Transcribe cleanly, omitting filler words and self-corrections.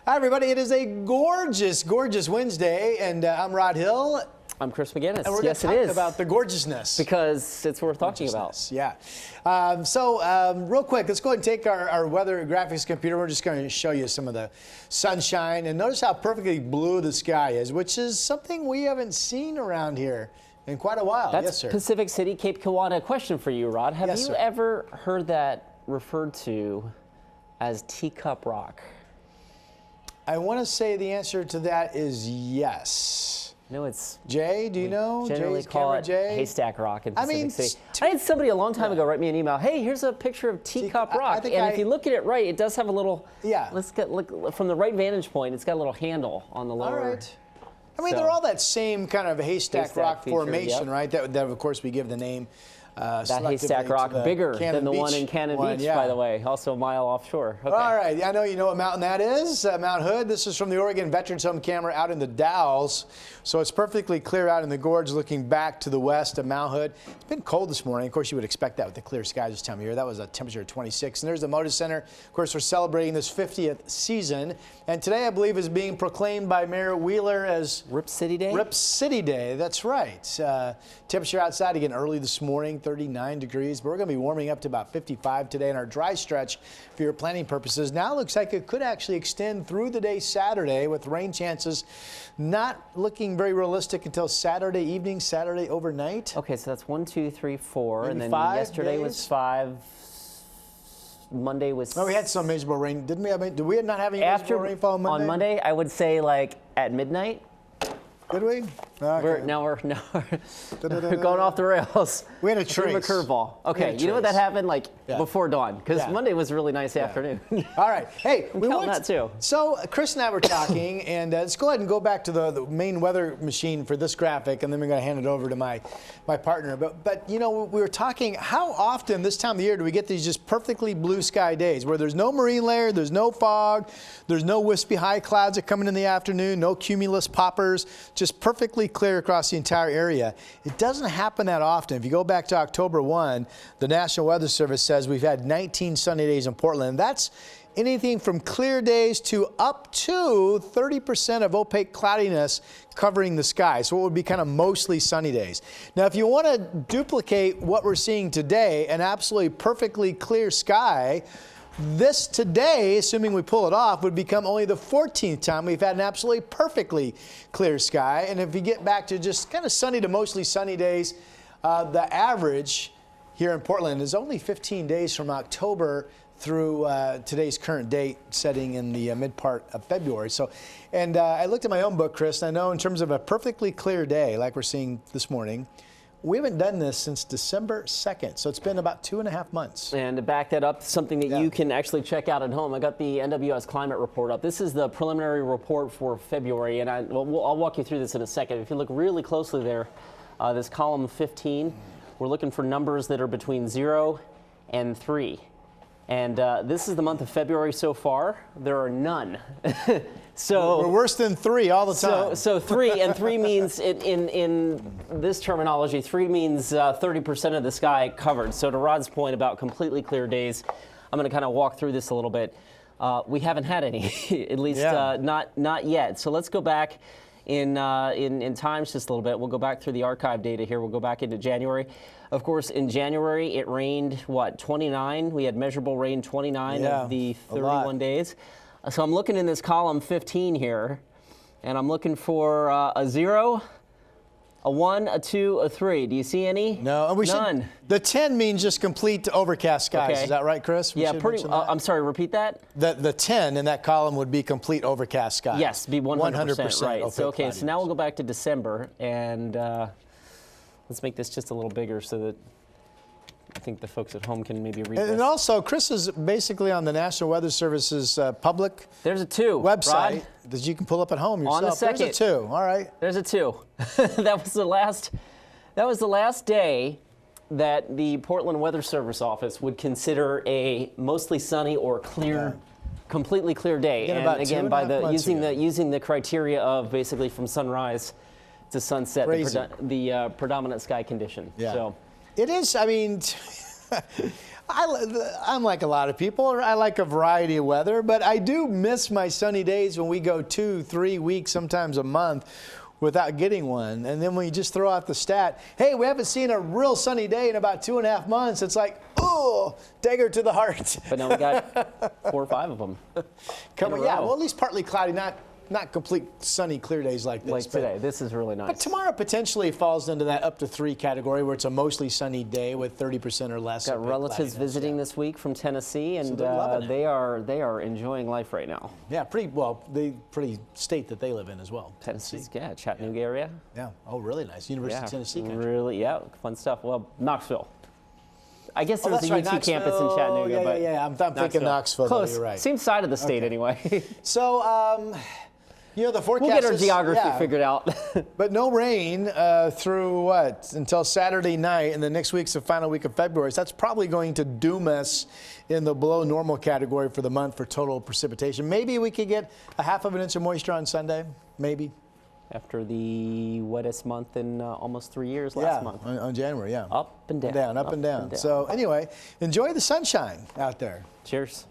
Hi, everybody. It is a gorgeous, gorgeous Wednesday, and I'm Rod Hill. I'm Chris McGinnis. And we're going to talk about the gorgeousness. Because it's worth talking about. Yeah. Real quick, let's go ahead and take our weather graphics computer. We're just going to show you some of the sunshine. And notice how perfectly blue the sky is, which is something we haven't seen around here in quite a while. That's yes, sir. Pacific City, Cape Kiwanis. Question for you, Rod. Have you ever heard that referred to as teacup rock? I want to say the answer to that is yes. No, it's Jay. Do you know? Generally Jay's call it Jay? haystack rock in Pacific City. I had somebody a long time ago write me an email. Hey, here's a picture of teacup rock, and if you look at it right, it does have a little. Yeah. Look from the right vantage point. It's got a little handle on the lower. All right. I mean, they're all that same kind of haystack rock feature, formation, right? That of course we give the name. That haystack rock bigger than the one in Cannon Beach, by the way, also a mile offshore. Okay. All right, I know you know what mountain that is, Mount Hood. This is from the Oregon Veterans Home camera out in the Dalles. So it's perfectly clear out in the gorge looking back to the west of Mount Hood. It's been cold this morning. Of course, you would expect that with the clear skies this time of year. That was a temperature of 26. And there's the Moda Center. Of course, we're celebrating this 50th season. And today, I believe, is being proclaimed by Mayor Wheeler as Rip City Day? Rip City Day, that's right. Temperature outside again early this morning, 39 degrees. But we're going to be warming up to about 55 today in our dry stretch for your planning purposes. Now it looks like it could actually extend through the day Saturday with rain chances not looking very realistic until Saturday evening, Saturday overnight. Okay, so that's 1, 2, 3, 4. Maybe and then 5 yesterday days? Was 5. Monday was. No, we had some miserable rain, didn't we? I mean, did we not have any miserable rainfall on Monday? On Monday, I would say like at midnight. Did we? Okay. Now we're going off the rails. We had a trace. A curveball. Okay, you know what that happened like before dawn? Because Monday was a really nice afternoon. All right. Hey, we want that too. So Chris and I were talking, and let's go ahead and go back to the main weather machine for this graphic, and then we're going to hand it over to my partner. But you know, we were talking how often this time of the year do we get these just perfectly blue sky days where there's no marine layer, there's no fog, there's no wispy high clouds that come in the afternoon, no cumulus poppers, just perfectly clear across the entire area. It doesn't happen that often. If you go back to October 1, the National Weather Service says we've had 19 sunny days in Portland. That's anything from clear days to up to 30% of opaque cloudiness covering the sky. So it would be kind of mostly sunny days. Now, if you want to duplicate what we're seeing today, an absolutely perfectly clear sky, this today, assuming we pull it off, would become only the 14th time we've had an absolutely perfectly clear sky. And if you get back to just kind of sunny to mostly sunny days, the average here in Portland is only 15 days from October through today's current date, setting in the mid part of February. So, and I looked at my own book, Chris, and I know in terms of a perfectly clear day, like we're seeing this morning, we haven't done this since December 2nd, so it's been about 2.5 months. And to back that up, something that you can actually check out at home. I got the NWS climate report up. This is the preliminary report for February, and I'll walk you through this in a second. If you look really closely there, this column 15, we're looking for numbers that are between 0 and 3. And this is the month of February so far. There are none. So we're worse than 3 all the time. So 3, and 3 means in this terminology, 3 means 30% of the sky covered. So to Rod's point about completely clear days, I'm going to kind of walk through this a little bit. We haven't had any, at least not yet. So let's go back in times just a little bit. We'll go back through the archive data here. We'll go back into January. Of course, in January, it rained, 29? We had measurable rain 29 of the 31 days. So I'm looking in this column 15 here, and I'm looking for a 0, a 1, a 2, a 3. Do you see any? No, and none. The 10 means just complete overcast skies. Okay. Is that right, Chris? Pretty. I'm sorry. Repeat that. The 10 in that column would be complete overcast skies. Yes, be 100% right. So okay, so now we'll go back to December, and let's make this just a little bigger so that I think the folks at home can maybe read this. And also, Chris is basically on the National Weather Service's public There's a 2 website Rod, that you can pull up at home yourself. On the second. There's a 2. All right. There's a 2. That was the last day that the Portland Weather Service office would consider a mostly sunny or clear, completely clear day. And again, by using the criteria of basically from sunrise to sunset, the predominant sky condition. Yeah. So it is. I mean, I'm like a lot of people. I like a variety of weather, but I do miss my sunny days when we go 2-3 weeks, sometimes a month, without getting one. And then when you just throw out the stat, hey, we haven't seen a real sunny day in about 2.5 months, it's like, oh, dagger to the heart. But now we got 4 or 5 of them. Yeah, well, at least partly cloudy, not complete sunny, clear days like this. Like today. This is really nice. But tomorrow potentially falls into that up to 3 category where it's a mostly sunny day with 30% or less. Got relatives visiting this week from Tennessee, and so they are enjoying life right now. Yeah, pretty state that they live in as well. Tennessee, yeah, Chattanooga area. Yeah. Oh, really nice. University of Tennessee country. Really, yeah, fun stuff. Well, Knoxville. I guess there's a right, UT campus in Chattanooga, but I'm thinking Knoxville. Close. Though, you're right. Same side of the state anyway. So, the forecast. We'll get our geography figured out. But no rain through until Saturday night, and the next week's the final week of February. So that's probably going to doom us in the below normal category for the month for total precipitation. Maybe we could get a half of an inch of moisture on Sunday. Maybe. After the wettest month in almost 3 years last month. On January, yeah. Up and down. Up and down. So anyway, enjoy the sunshine out there. Cheers.